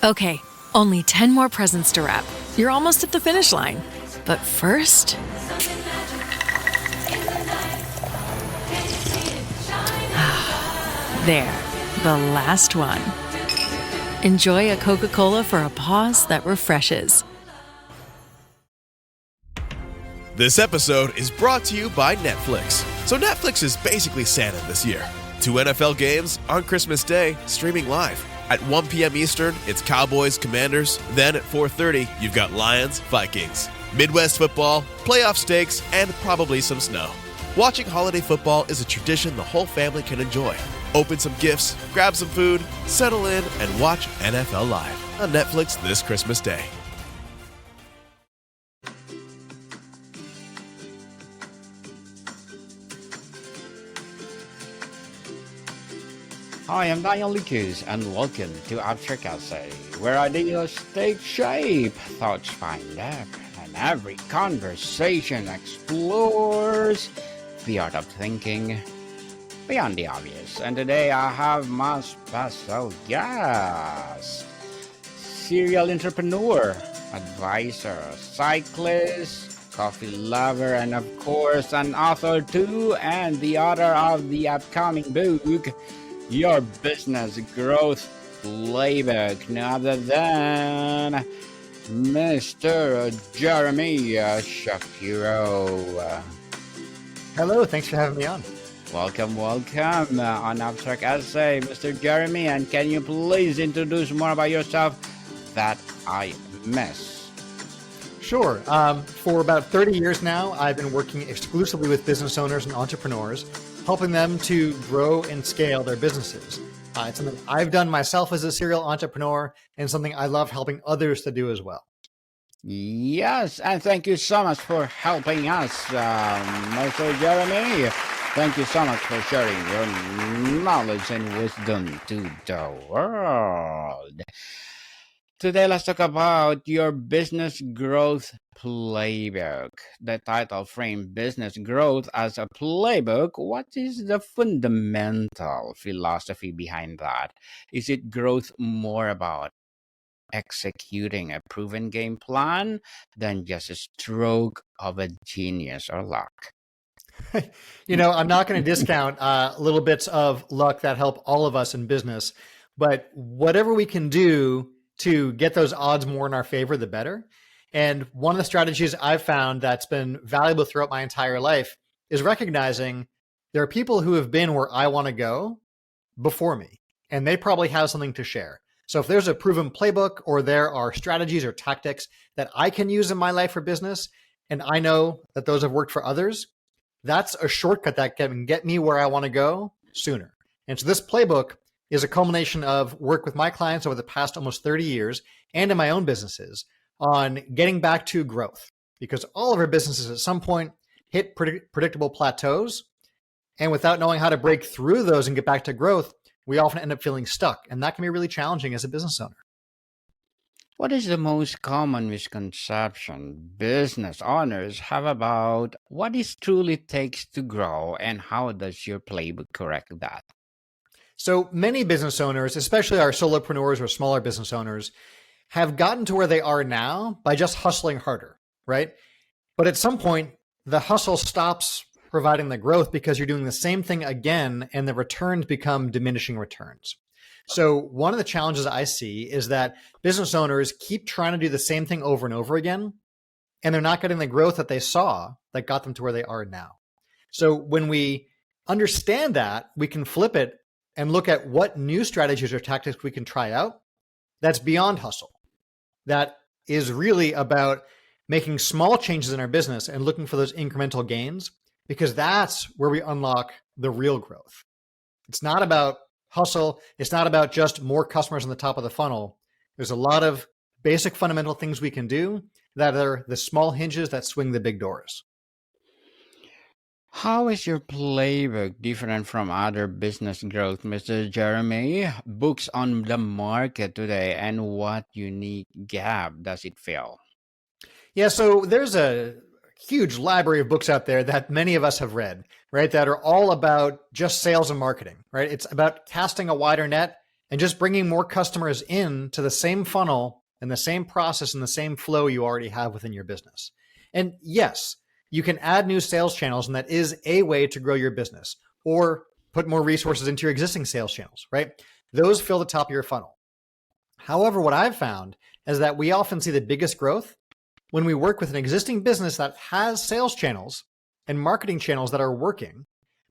Okay, only 10 more presents to wrap. You're almost at the finish line. But first... There, the last one. Enjoy a Coca-Cola for a pause that refreshes. This episode is brought to you by Netflix. So Netflix is basically Santa this year. 2 NFL games on Christmas Day, streaming live. At 1 p.m. Eastern, it's Cowboys, Commanders. Then at 4:30, you've got Lions, Vikings. Midwest football, playoff stakes, and probably some snow. Watching holiday football is a tradition the whole family can enjoy. Open some gifts, grab some food, settle in, and watch NFL Live on Netflix this Christmas Day. Hi, I'm Daniel Lucas, and welcome to Abstract Essay, where ideas take shape, thoughts find depth, and every conversation explores the art of thinking beyond the obvious. And today I have my special guest, serial entrepreneur, advisor, cyclist, coffee lover, and of course an author too, and the author of the upcoming book, Your Business Growth Playbook, none other than Mr. Jeremy Shapiro. Hello, thanks for having me on. Welcome on Abstract Essay, Mr. Jeremy, and can you please introduce more about yourself that I miss? Sure. For about 30 years now, I've been working exclusively with business owners and entrepreneurs, helping them to grow and scale their businesses. It's something I've done myself as a serial entrepreneur and something I love helping others to do as well. Yes, and thank you so much for helping us, Mr. Jeremy. Thank you so much for sharing your knowledge and wisdom to the world. Today, let's talk about your business growth playbook. The title framed business growth as a playbook. What is the fundamental philosophy behind that? Is it growth more about executing a proven game plan than just a stroke of a genius or luck? I'm not going to discount little bits of luck that help all of us in business, but whatever we can do to get those odds more in our favor, the better. And one of the strategies I've found that's been valuable throughout my entire life is recognizing there are people who have been where I want to go before me, and they probably have something to share. So if there's a proven playbook or there are strategies or tactics that I can use in my life for business, and I know that those have worked for others, that's a shortcut that can get me where I want to go sooner. And so this playbook is a culmination of work with my clients over the past almost 30 years and in my own businesses on getting back to growth, because all of our businesses at some point hit predictable plateaus. And without knowing how to break through those and get back to growth, we often end up feeling stuck. And that can be really challenging as a business owner. What is the most common misconception business owners have about what it truly takes to grow, and how does your playbook correct that? So many business owners, especially our solopreneurs or smaller business owners, have gotten to where they are now by just hustling harder, right? But at some point, the hustle stops providing the growth because you're doing the same thing again and the returns become diminishing returns. So one of the challenges I see is that business owners keep trying to do the same thing over and over again, and they're not getting the growth that they saw that got them to where they are now. So when we understand that, we can flip it and look at what new strategies or tactics we can try out that's beyond hustle. That is really about making small changes in our business and looking for those incremental gains, because that's where we unlock the real growth. It's not about hustle. It's not about just more customers on the top of the funnel. There's a lot of basic fundamental things we can do that are the small hinges that swing the big doors. How is your playbook different from other business growth, Mr. Jeremy? Books on the market today, and what unique gap does it fill? Yeah, so there's a huge library of books out there that many of us have read, right? That are all about just sales and marketing, right? It's about casting a wider net and just bringing more customers in to the same funnel and the same process and the same flow you already have within your business. And yes, you can add new sales channels, and that is a way to grow your business, or put more resources into your existing sales channels, right? Those fill the top of your funnel. However, what I've found is that we often see the biggest growth when we work with an existing business that has sales channels and marketing channels that are working,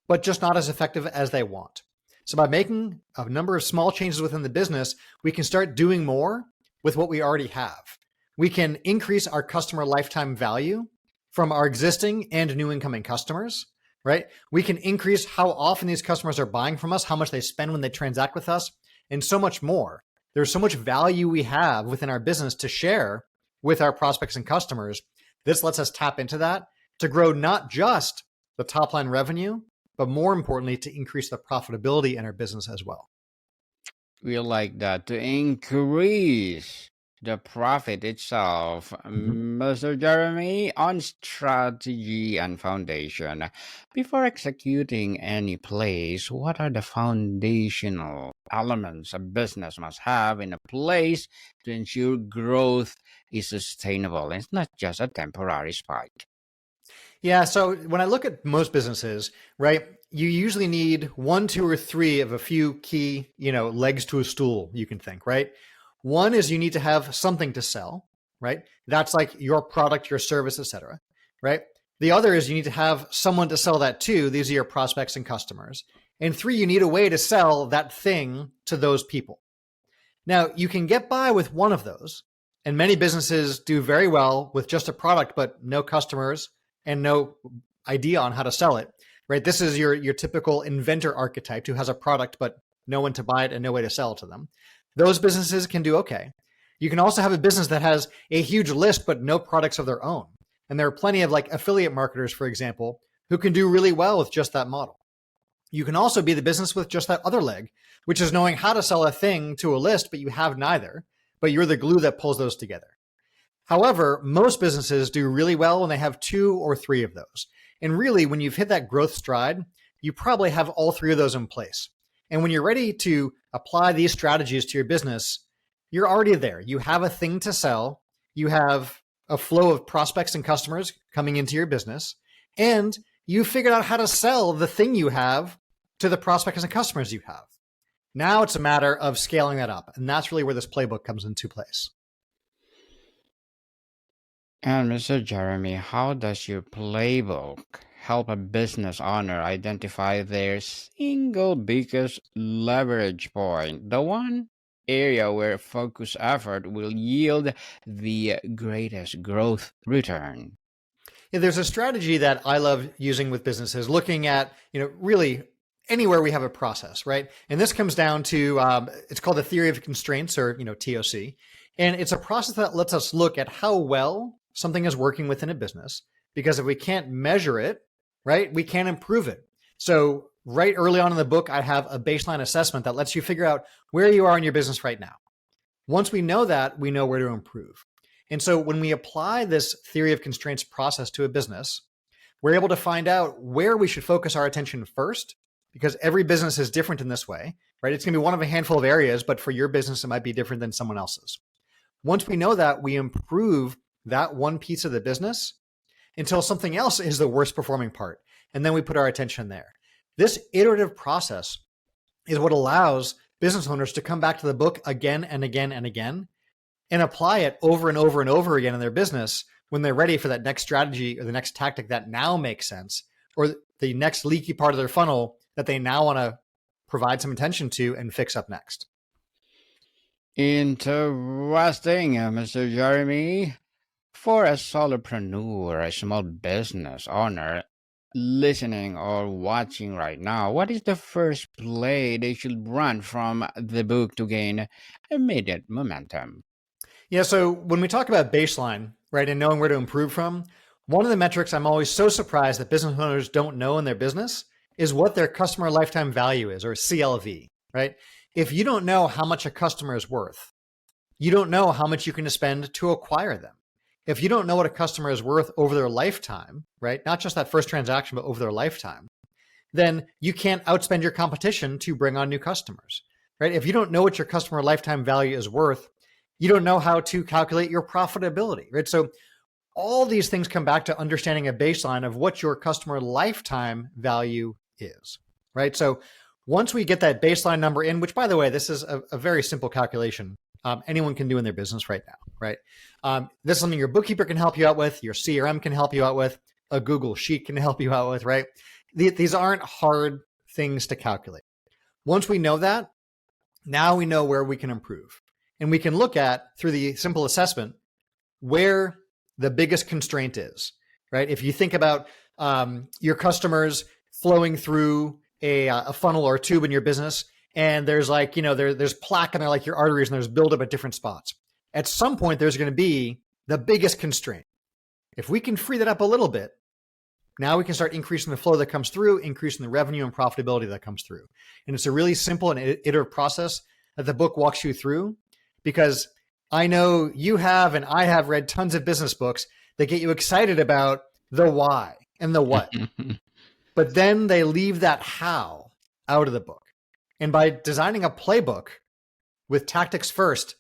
but just not as effective as they want. So by making a number of small changes within the business, we can start doing more with what we already have. We can increase our customer lifetime value from our existing and new incoming customers, right? We can increase how often these customers are buying from us, how much they spend when they transact with us, and so much more. There's so much value we have within our business to share with our prospects and customers. This lets us tap into that to grow not just the top line revenue, but more importantly, to increase the profitability in our business as well. We like that to increase the profit itself. Mr. Jeremy, on strategy and foundation, before executing any plays, what are the foundational elements a business must have in a place to ensure growth is sustainable? It's not just a temporary spike. Yeah, so when I look at most businesses, right, you usually need one, two, or three of a few key, legs to a stool, you can think, right? One is you need to have something to sell, right? That's like your product, your service, etc., right? The other is you need to have someone to sell that to. These are your prospects and customers. And three, you need a way to sell that thing to those people. Now, you can get by with one of those, and many businesses do very well with just a product, but no customers and no idea on how to sell it, right? This is your typical inventor archetype who has a product, but no one to buy it and no way to sell it to them. Those businesses can do okay. You can also have a business that has a huge list, but no products of their own. And there are plenty of affiliate marketers, for example, who can do really well with just that model. You can also be the business with just that other leg, which is knowing how to sell a thing to a list, but you have neither, but you're the glue that pulls those together. However, most businesses do really well when they have two or three of those. And really, when you've hit that growth stride, you probably have all three of those in place. And when you're ready to apply these strategies to your business, you're already there. You have a thing to sell. You have a flow of prospects and customers coming into your business, and you figured out how to sell the thing you have to the prospects and customers you have. Now it's a matter of scaling that up. And that's really where this playbook comes into place. And Mr. Jeremy, how does your playbook help a business owner identify their single biggest leverage point, the one area where focused effort will yield the greatest growth return? Yeah, there's a strategy that I love using with businesses, looking at, really anywhere we have a process, right? And this comes down to, it's called the theory of constraints, or, TOC. And it's a process that lets us look at how well something is working within a business, because if we can't measure it, right, we can't improve it. So right early on in the book, I have a baseline assessment that lets you figure out where you are in your business right now. Once we know that, we know where to improve. And so when we apply this theory of constraints process to a business, we're able to find out where we should focus our attention first, because every business is different in this way, right? It's going to be one of a handful of areas, but for your business, it might be different than someone else's. Once we know that, we improve that one piece of the business until something else is the worst performing part. And then we put our attention there. This iterative process is what allows business owners to come back to the book again and again and again and apply it over and over and over again in their business when they're ready for that next strategy or the next tactic that now makes sense, or the next leaky part of their funnel that they now want to provide some attention to and fix up next. Interesting, Mr. Jeremy. For a solopreneur, a small business owner listening or watching right now, what is the first play they should run from the book to gain immediate momentum? Yeah, so when we talk about baseline, right, and knowing where to improve from, one of the metrics I'm always so surprised that business owners don't know in their business is what their customer lifetime value is, or CLV, right? If you don't know how much a customer is worth, you don't know how much you can spend to acquire them. If you don't know what a customer is worth over their lifetime, right, not just that first transaction, but over their lifetime, then you can't outspend your competition to bring on new customers. right? If you don't know what your customer lifetime value is worth, you don't know how to calculate your profitability, right? So all these things come back to understanding a baseline of what your customer lifetime value is, right? So once we get that baseline number in, which by the way, this is a very simple calculation anyone can do in their business right now, right? This is something your bookkeeper can help you out with, your CRM can help you out with, a Google Sheet can help you out with, right? These aren't hard things to calculate. Once we know that, now we know where we can improve. And we can look at, through the simple assessment, where the biggest constraint is, right? If you think about your customers flowing through a funnel or a tube in your business, and there's like, there's plaque in there like your arteries, and there's buildup at different spots. At some point, there's going to be the biggest constraint. If we can free that up a little bit, now we can start increasing the flow that comes through, increasing the revenue and profitability that comes through. And it's a really simple and iterative process that the book walks you through, because I know you have and I have read tons of business books that get you excited about the why and the what. But then they leave that how out of the book. And by designing a playbook with tactics first,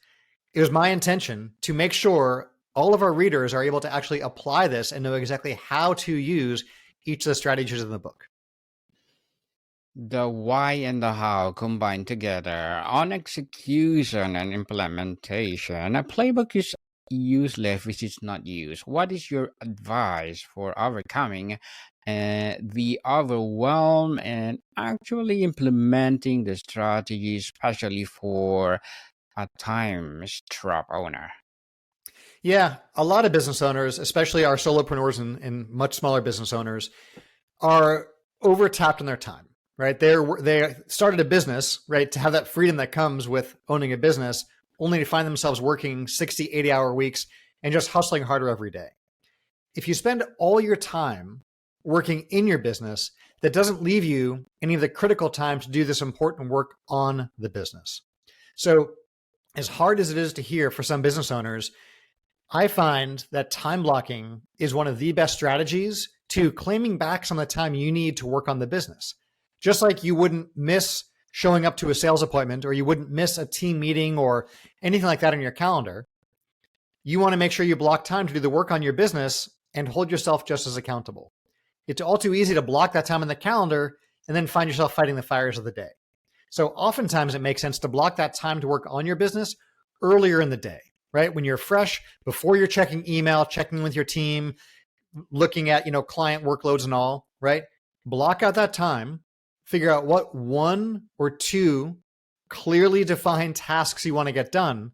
it was my intention to make sure all of our readers are able to actually apply this and know exactly how to use each of the strategies in the book. The why and the how combined together on execution and implementation. A playbook is useless if it's not used. What is your advice for overcoming the overwhelm and actually implementing the strategy, especially for a time-strapped owner? Yeah, a lot of business owners, especially our solopreneurs and much smaller business owners, are overtapped in their time, right? They started a business, right, to have that freedom that comes with owning a business, only to find themselves working 60, 80-hour weeks and just hustling harder every day. If you spend all your time working in your business, that doesn't leave you any of the critical time to do this important work on the business. So as hard as it is to hear for some business owners, I find that time blocking is one of the best strategies to claiming back some of the time you need to work on the business. Just like you wouldn't miss showing up to a sales appointment, or you wouldn't miss a team meeting or anything like that on your calendar, you want to make sure you block time to do the work on your business and hold yourself just as accountable. It's all too easy to block that time in the calendar and then find yourself fighting the fires of the day. So oftentimes it makes sense to block that time to work on your business earlier in the day, right? When you're fresh, before you're checking email, checking with your team, looking at, client workloads and all, right? Block out that time, figure out what one or two clearly defined tasks you want to get done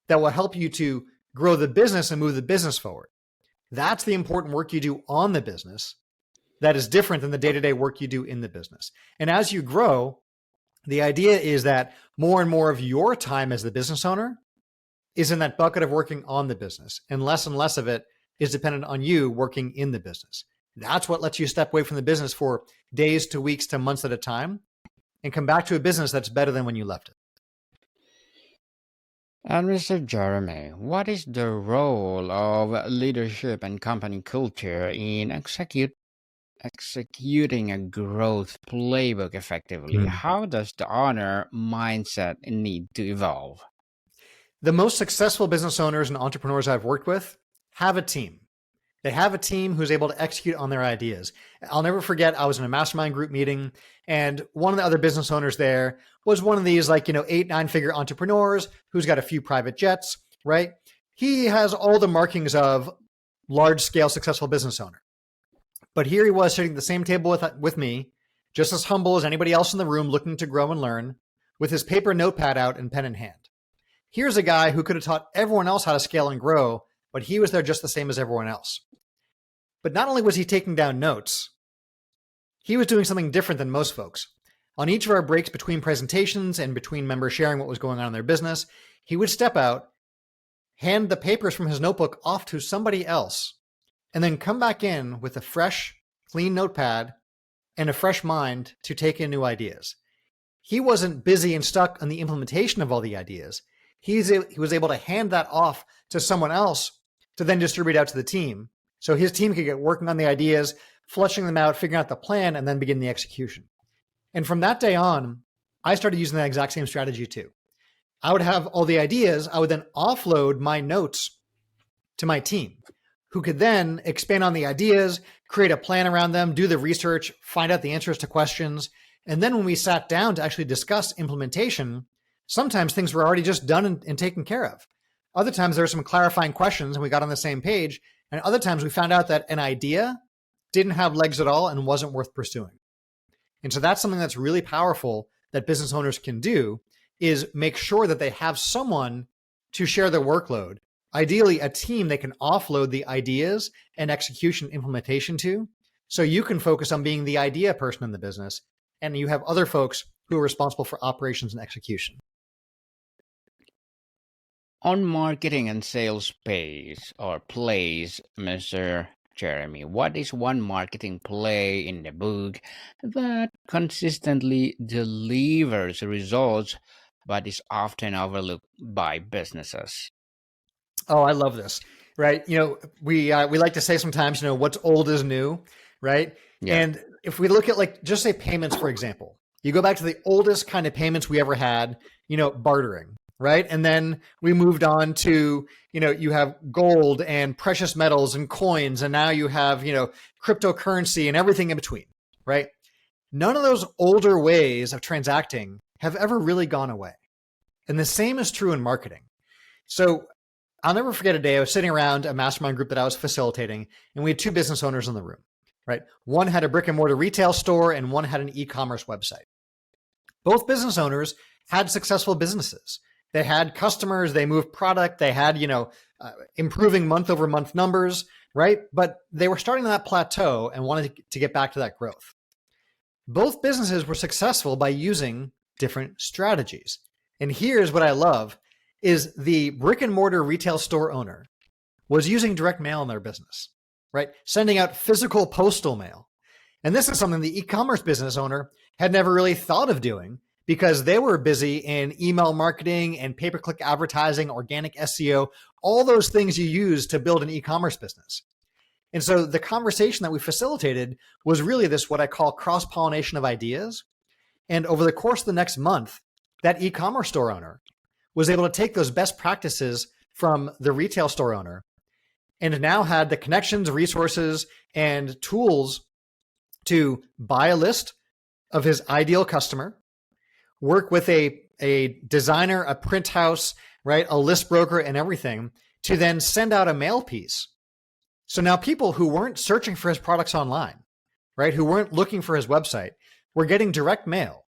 that will help you to grow the business and move the business forward. That's the important work you do on the business that is different than the day-to-day work you do in the business. And as you grow, the idea is that more and more of your time as the business owner is in that bucket of working on the business, and less of it is dependent on you working in the business. That's what lets you step away from the business for days to weeks to months at a time and come back to a business that's better than when you left it. And Mr. Jeremy, what is the role of leadership and company culture in executing a growth playbook effectively? How does the owner mindset need to evolve? The most successful business owners and entrepreneurs I've worked with have a team. They have a team who's able to execute on their ideas. I'll never forget, I was in a mastermind group meeting, and one of the other business owners there was one of these 8, 9-figure entrepreneurs who's got a few private jets, right? He has all the markings of large scale successful business owner. But here he was sitting at the same table with me, just as humble as anybody else in the room, looking to grow and learn, with his paper notepad out and pen in hand. Here's a guy who could have taught everyone else how to scale and grow, but he was there just the same as everyone else. But not only was he taking down notes, he was doing something different than most folks. On each of our breaks between presentations and between members sharing what was going on in their business, he would step out, hand the papers from his notebook off to somebody else, and then come back in with a fresh, clean notepad and a fresh mind to take in new ideas. He wasn't busy and stuck on the implementation of all the ideas. He was able to hand that off to someone else to then distribute out to the team, so his team could get working on the ideas, fleshing them out, figuring out the plan, and then begin the execution. And from that day on, I started using that exact same strategy too. I would have all the ideas. I would then offload my notes to my team, who could then expand on the ideas, create a plan around them, do the research, find out the answers to questions. And then when we sat down to actually discuss implementation, sometimes things were already just done and taken care of. Other times there were some clarifying questions and we got on the same page. And other times we found out that an idea didn't have legs at all and wasn't worth pursuing. And so that's something that's really powerful that business owners can do, is make sure that they have someone to share their workload. Ideally, a team they can offload the ideas and execution implementation to, so you can focus on being the idea person in the business, and you have other folks who are responsible for operations and execution. On marketing and sales plays, Mr. Jeremy, what is one marketing play in the book that consistently delivers results but is often overlooked by businesses? Oh, I love this, right? We like to say sometimes, what's old is new, right? Yeah. And if we look at just say payments, for example, you go back to the oldest kind of payments we ever had, bartering, right? And then we moved on to, you have gold and precious metals and coins, and now you have, cryptocurrency and everything in between, right? None of those older ways of transacting have ever really gone away. And the same is true in marketing. So I'll never forget a day I was sitting around a mastermind group that I was facilitating, and we had two business owners in the room, right? One had a brick and mortar retail store and one had an e-commerce website. Both business owners had successful businesses. They had customers, they moved product, they had, improving month over month numbers, right? But they were starting on that plateau and wanted to get back to that growth. Both businesses were successful by using different strategies. And here's what I love is the brick and mortar retail store owner was using direct mail in their business, right? Sending out physical postal mail. And this is something the e-commerce business owner had never really thought of doing because they were busy in email marketing and pay-per-click advertising, organic SEO, all those things you use to build an e-commerce business. And so the conversation that we facilitated was really this, what I call cross-pollination of ideas. And over the course of the next month, that e-commerce store owner was able to take those best practices from the retail store owner and now had the connections, resources, and tools to buy a list of his ideal customer, work with a designer, a print house, right, a list broker and everything to then send out a mail piece. So now people who weren't searching for his products online, right, who weren't looking for his website, were getting direct mail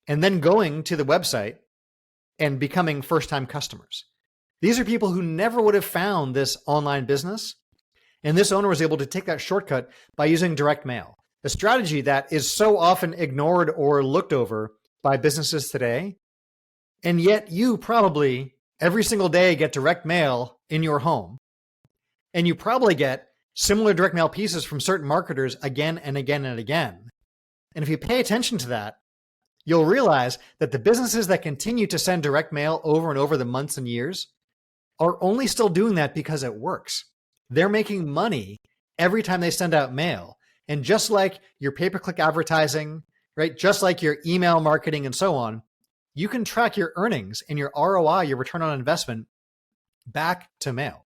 and then going to the website and becoming first-time customers. These are people who never would have found this online business. And this owner was able to take that shortcut by using direct mail, a strategy that is so often ignored or looked over by businesses today. And yet you probably every single day get direct mail in your home. And you probably get similar direct mail pieces from certain marketers again and again and again. And if you pay attention to that, you'll realize that the businesses that continue to send direct mail over and over the months and years are only still doing that because it works. They're making money every time they send out mail. And just like your pay-per-click advertising, right? Just like your email marketing and so on, you can track your earnings and your ROI, your return on investment, back to mail.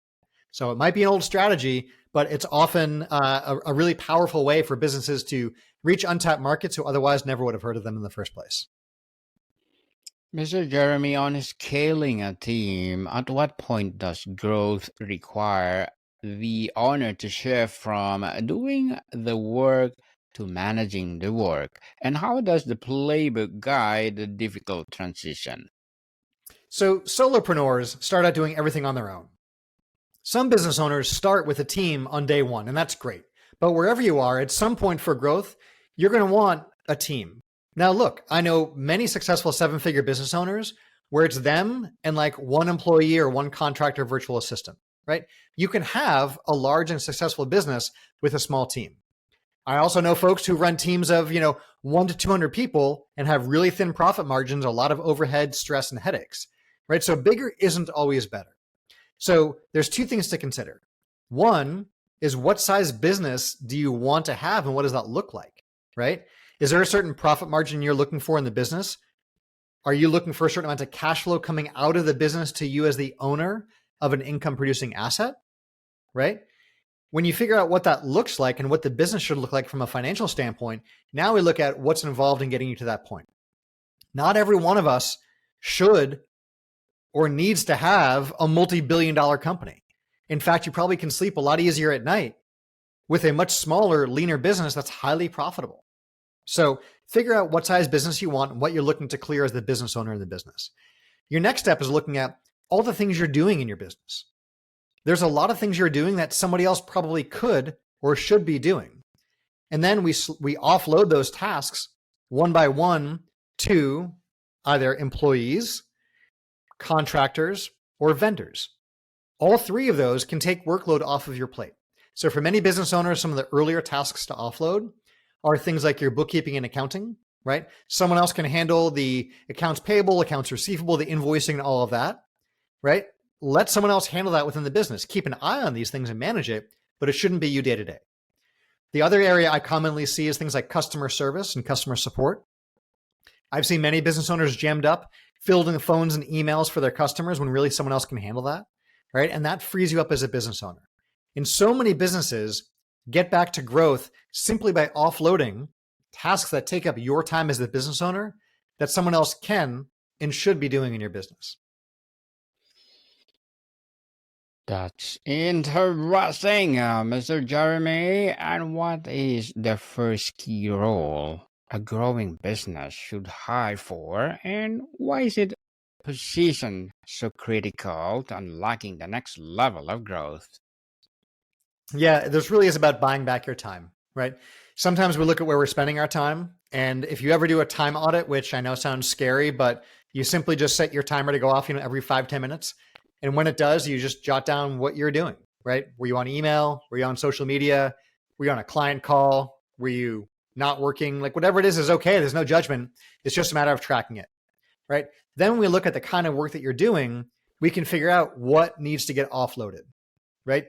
So it might be an old strategy, but it's often a really powerful way for businesses to reach untapped markets who otherwise never would have heard of them in the first place. Mr. Jeremy, on scaling a team, at what point does growth require the owner to shift from doing the work to managing the work? And how does the playbook guide the difficult transition? So solopreneurs start out doing everything on their own. Some business owners start with a team on day one, and that's great. But wherever you are, at some point for growth, you're going to want a team. Now, look, I know many successful seven-figure business owners where it's them and like one employee or one contractor virtual assistant, right? You can have a large and successful business with a small team. I also know folks who run teams of, 1 to 200 people and have really thin profit margins, a lot of overhead, stress, and headaches, right? So bigger isn't always better. So there's two things to consider. One is what size business do you want to have and what does that look like, right? Is there a certain profit margin you're looking for in the business Are you looking for a certain amount of cash flow coming out of the business to you as the owner of an income producing asset, right? When you figure out what that looks like and what the business should look like from a financial standpoint, now we look at what's involved in getting you to that point. Not every one of us should or needs to have a multi-billion-dollar company. In fact, you probably can sleep a lot easier at night with a much smaller, leaner business that's highly profitable. So figure out what size business you want and what you're looking to clear as the business owner in the business. Your next step is looking at all the things you're doing in your business. There's a lot of things you're doing that somebody else probably could or should be doing. And then we offload those tasks one by one to either employees, contractors, or vendors. All three of those can take workload off of your plate. So for many business owners, some of the earlier tasks to offload are things like your bookkeeping and accounting, right? Someone else can handle the accounts payable, accounts receivable, the invoicing, and all of that, right? Let someone else handle that within the business. Keep an eye on these things and manage it, but it shouldn't be you day to day. The other area I commonly see is things like customer service and customer support. I've seen many business owners jammed up, fielding phones and emails for their customers when really someone else can handle that, right? And that frees you up as a business owner. And so many businesses get back to growth simply by offloading tasks that take up your time as the business owner that someone else can and should be doing in your business. That's interesting, Mr. Jeremy. And what is the first key role a growing business should hire for, and why is it position so critical to unlocking the next level of growth? Yeah, this really is about buying back your time, right? Sometimes we look at where we're spending our time. And if you ever do a time audit, which I know sounds scary, but you simply just set your timer to go off, every 5-10 minutes. And when it does, you just jot down what you're doing, right? Were you on email? Were you on social media? Were you on a client call? Were you not working? Like whatever it is okay. There's no judgment. It's just a matter of tracking it, right? Then when we look at the kind of work that you're doing, we can figure out what needs to get offloaded, right?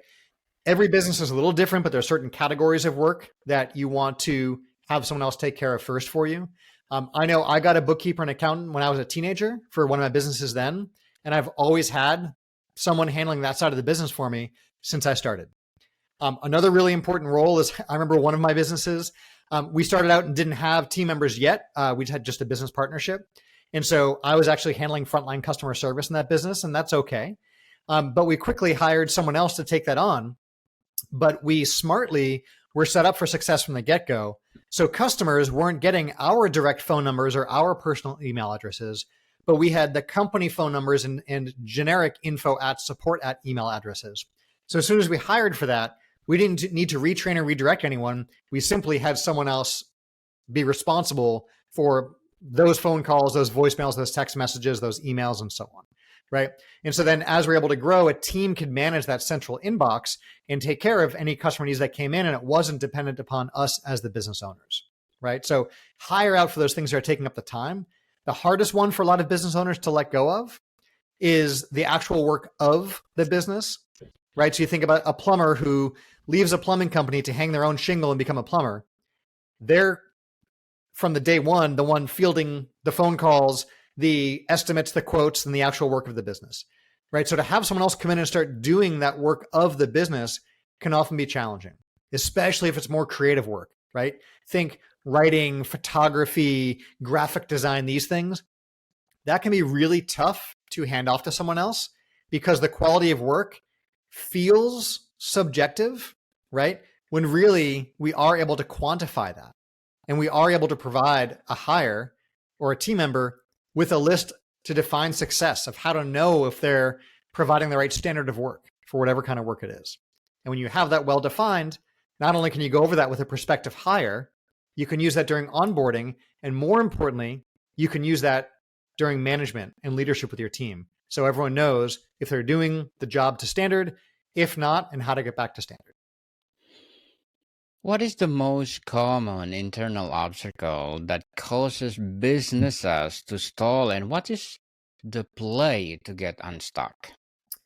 Every business is a little different, but there are certain categories of work that you want to have someone else take care of first for you. I know I got a bookkeeper and accountant when I was a teenager for one of my businesses then, and I've always had someone handling that side of the business for me since I started. Another really important role is, I remember one of my businesses, we started out and didn't have team members yet. We had just a business partnership. And so I was actually handling frontline customer service in that business, and that's okay. But we quickly hired someone else to take that on. But we smartly were set up for success from the get-go. So customers weren't getting our direct phone numbers or our personal email addresses, but we had the company phone numbers and generic info at support at email addresses. So as soon as we hired for that, we didn't need to retrain or redirect anyone. We simply had someone else be responsible for those phone calls, those voicemails, those text messages, those emails, and so on, right? And so then as we're able to grow, a team could manage that central inbox and take care of any customer needs that came in, and it wasn't dependent upon us as the business owners, right? So hire out for those things that are taking up the time. The hardest one for a lot of business owners to let go of is the actual work of the business, right? So you think about a plumber who leaves a plumbing company to hang their own shingle and become a plumber. They're, from the day one, the one fielding the phone calls, the estimates, the quotes, and the actual work of the business, right? So to have someone else come in and start doing that work of the business can often be challenging, especially if it's more creative work, right? Think writing, photography, graphic design, these things. That can be really tough to hand off to someone else because the quality of work feels subjective, right? When really we are able to quantify that and we are able to provide a hire or a team member with a list to define success of how to know if they're providing the right standard of work for whatever kind of work it is. And when you have that well defined, not only can you go over that with a prospective hire, you can use that during onboarding. And more importantly, you can use that during management and leadership with your team. So everyone knows if they're doing the job to standard, if not, and how to get back to standard. What is the most common internal obstacle that causes businesses to stall, and what is the play to get unstuck?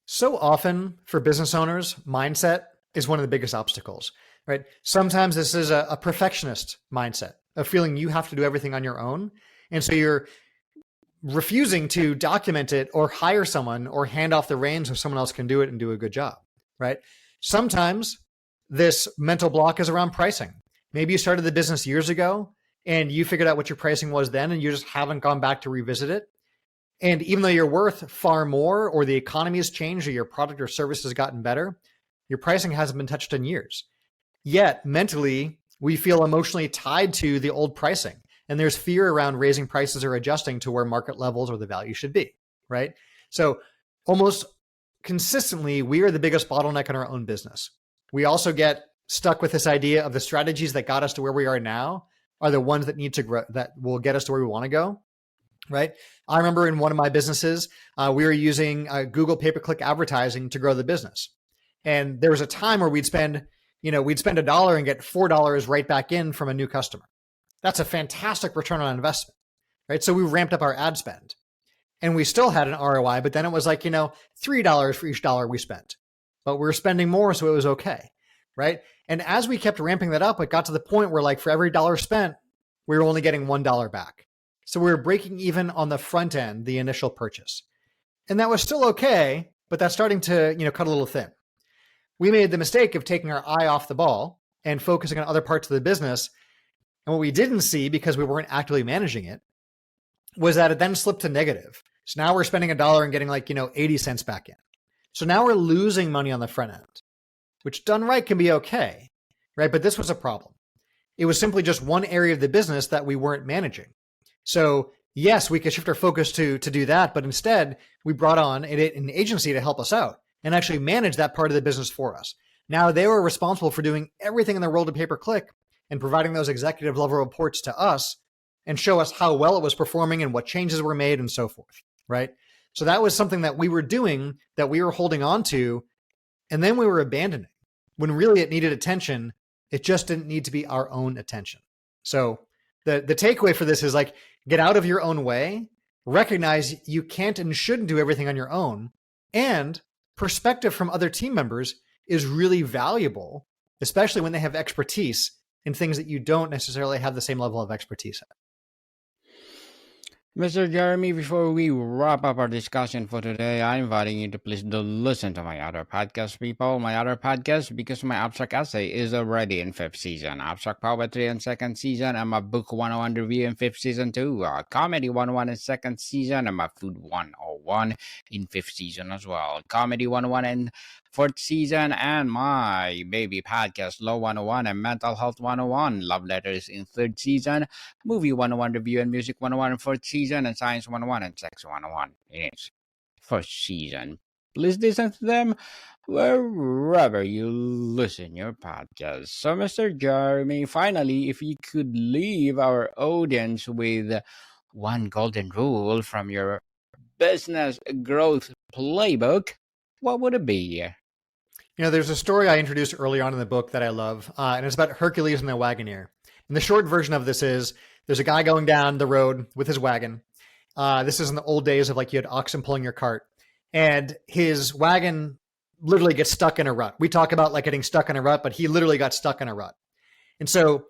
So often for business owners, mindset is one of the biggest obstacles, right? Sometimes this is a perfectionist mindset of feeling you have to do everything on your own. And so you're refusing to document it or hire someone or hand off the reins so someone else can do it and do a good job, right? Sometimes this mental block is around pricing. Maybe you started the business years ago and you figured out what your pricing was then and you just haven't gone back to revisit it. And even though you're worth far more, or the economy has changed, or your product or service has gotten better, your pricing hasn't been touched in years. Yet mentally, we feel emotionally tied to the old pricing. And there's fear around raising prices or adjusting to where market levels or the value should be, right? So almost consistently, we are the biggest bottleneck in our own business. We also get stuck with this idea of the strategies that got us to where we are now are the ones that need to grow, that will get us to where we want to go, right? I remember in one of my businesses, we were using Google pay-per-click advertising to grow the business. And there was a time where we'd spend $1 and get $4 right back in from a new customer. That's a fantastic return on investment, right? So we ramped up our ad spend and we still had an ROI, but then it was like, $3 for each dollar we spent, but we were spending more. So it was okay, right? And as we kept ramping that up, it got to the point where like for every dollar spent, we were only getting $1 back. So we were breaking even on the front end, the initial purchase. And that was still okay, but that's starting to, cut a little thin. We made the mistake of taking our eye off the ball and focusing on other parts of the business. And what we didn't see, because we weren't actively managing it, was that it then slipped to negative. So now we're spending $1 and getting 80 cents back in. So now we're losing money on the front end, which done right can be okay, right? But this was a problem. It was simply just one area of the business that we weren't managing. So yes, we could shift our focus to do that, but instead we brought on an agency to help us out and actually manage that part of the business for us. Now they were responsible for doing everything in the world of pay-per-click and providing those executive level reports to us and show us how well it was performing and what changes were made and so forth, right? So that was something that we were doing, that we were holding on to, and then we were abandoning when really it needed attention. It just didn't need to be our own attention. So the takeaway for this is like, get out of your own way, recognize you can't and shouldn't do everything on your own, and perspective from other team members is really valuable, especially when they have expertise in things that you don't necessarily have the same level of expertise in. Mr. Jeremy, before we wrap up our discussion for today, I'm inviting you to please do listen to my other podcast, people. My other podcast, because my abstract essay is already in 5th season, abstract poetry in 2nd season, and my book 101 review in 5th season too, comedy 101 in 2nd season, and my food 101 in 5th season as well. Comedy 101 in 4th season, and my baby podcast Law 101 and Mental Health 101, Love Letters in 3rd season, Movie 101 review and Music 101 in 4th season, and Science 101 and Sex 101 in its 1st season. Please listen to them wherever you listen your podcast. So, Mr. Jeremy, finally, if you could leave our audience with one golden rule from your Business Growth Playbook, what would it be? There's a story I introduced early on in the book that I love, and it's about Hercules and the Wagoneer. And the short version of this is there's a guy going down the road with his wagon. This is in the old days of like you had oxen pulling your cart, and his wagon literally gets stuck in a rut. We talk about like getting stuck in a rut, but he literally got stuck in a rut. And so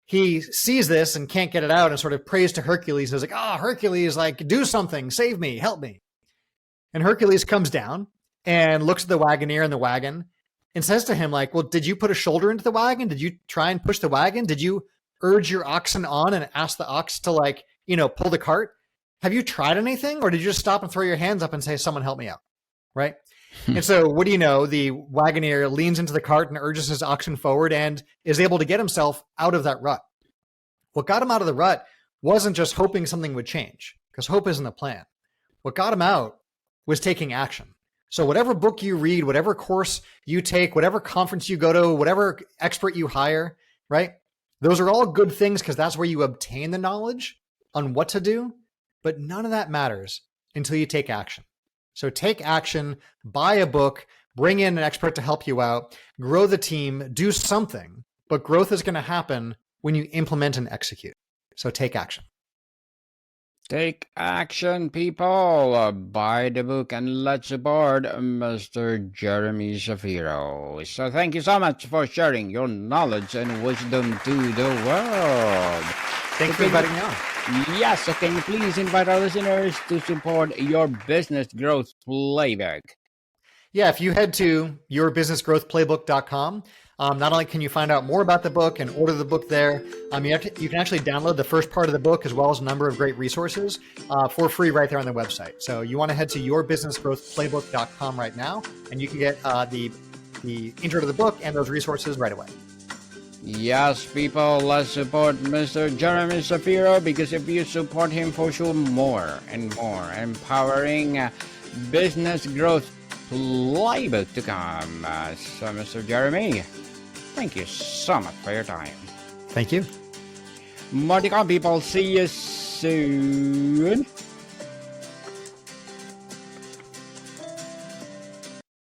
he sees this and can't get it out and sort of prays to Hercules. He's like, Hercules, like do something, save me, help me. And Hercules comes down and looks at the Wagoneer in the wagon and says to him like, well, did you put a shoulder into the wagon? Did you try and push the wagon? Did you urge your oxen on and ask the ox to pull the cart? Have you tried anything? Or did you just stop and throw your hands up and say, someone help me out? Right. And so what do you know? The Wagoneer leans into the cart and urges his oxen forward and is able to get himself out of that rut. What got him out of the rut wasn't just hoping something would change, because hope isn't the plan. What got him out was taking action. So whatever book you read, whatever course you take, whatever conference you go to, whatever expert you hire, right? Those are all good things because that's where you obtain the knowledge on what to do, but none of that matters until you take action. So take action, buy a book, bring in an expert to help you out, grow the team, do something, but growth is going to happen when you implement and execute. So take action. Take action, people. Buy the book and let's support Mr. Jeremy Shapiro. So thank you so much for sharing your knowledge and wisdom to the world. Thanks for inviting me on. Yes, so can you please invite our listeners to support your business growth playbook? Yeah, if you head to yourbusinessgrowthplaybook.com, not only can you find out more about the book and order the book there, you can actually download the first part of the book as well as a number of great resources for free right there on the website. So you want to head to yourbusinessgrowthplaybook.com right now, and you can get the intro to the book and those resources right away. Yes, people, let's support Mr. Jeremy Shapiro, because if you support him, for sure, more and more empowering business growth playbook to come. So, Mr. Jeremy, thank you so much for your time. Thank you. More to come, people. See you soon.